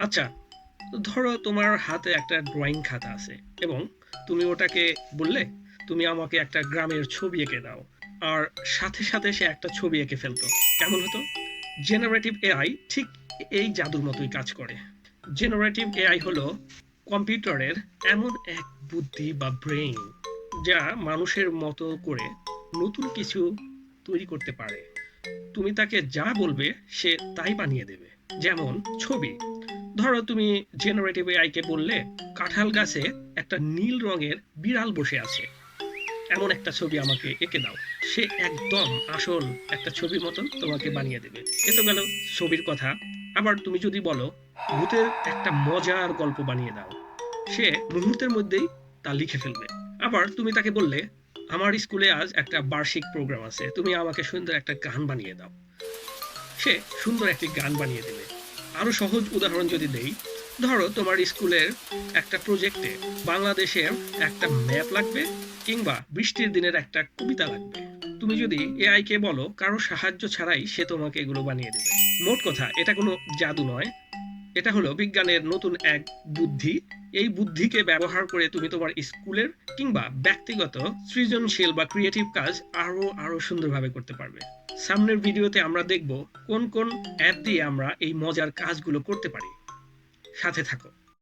আচ্ছা, ধরো তোমার হাতে একটা ড্রয়িং খাতা আছে এবং তুমি ওটাকে বললে তুমি আমাকে একটা গ্রামের ছবি এঁকে দাও, আর সাথে সাথে সে একটা ছবি এঁকে ফেলতো। কেমন হতো? জেনারেটিভ এআই ঠিক এই জাদুর মতোই কাজ করে। জেনারেটিভ এআই হলো কম্পিউটারের এমন এক বুদ্ধি বা ব্রেইন যা মানুষের মতো করে নতুন কিছু তৈরি করতে পারে। তুমি তাকে যা বলবে সে তাই বানিয়ে দেবে। যেমন ছবি, ধরো তুমি জেনারেটিভ এআই কে বললে কাঁঠাল গাছে একটা নীল রঙের বিড়াল বসে আছে, এমন একটা ছবি আমাকে এঁকে দাও। সে একদম আসল একটা ছবির মতন তোমাকে বানিয়ে দেবে। এ তো গেল ছবির কথা। আবার তুমি যদি বলো ভূতের একটা মজার গল্প বানিয়ে দাও, সে মুহূর্তের মধ্যেই তা লিখে ফেলবে। আবার তুমি তাকে বললে আমার স্কুলে আজ একটা বার্ষিক প্রোগ্রাম আছে, তুমি আমাকে সুন্দর একটা গান বানিয়ে দাও, সে সুন্দর একটি গান বানিয়ে দেবে। আরো সহজ উদাহরণ যদি দেই, ধরো তোমার স্কুলের একটা প্রজেক্টে বাংলাদেশের একটা ম্যাপ লাগবে কিংবা বৃষ্টির দিনের একটা কবিতা লাগবে। তুমি যদি এআই কে বলো কারো সাহায্য ছাড়াই সে তোমাকে এগুলো বানিয়ে দেবে। মোট কথা, এটা কোনো জাদু নয়, এটা হলো বিজ্ঞানের নতুন এক বুদ্ধি। এই বুদ্ধিকে ব্যবহার করে তুমি তোমার স্কুলের কিংবা ব্যক্তিগত সৃজনশীল বা ক্রিয়েটিভ কাজ আরো আরো সুন্দরভাবে করতে পারবে। সামনের ভিডিওতে আমরা দেখব কোন কোন অ্যাপ দিয়ে আমরা এই মজার কাজগুলো করতে পারি। সাথে থাকো।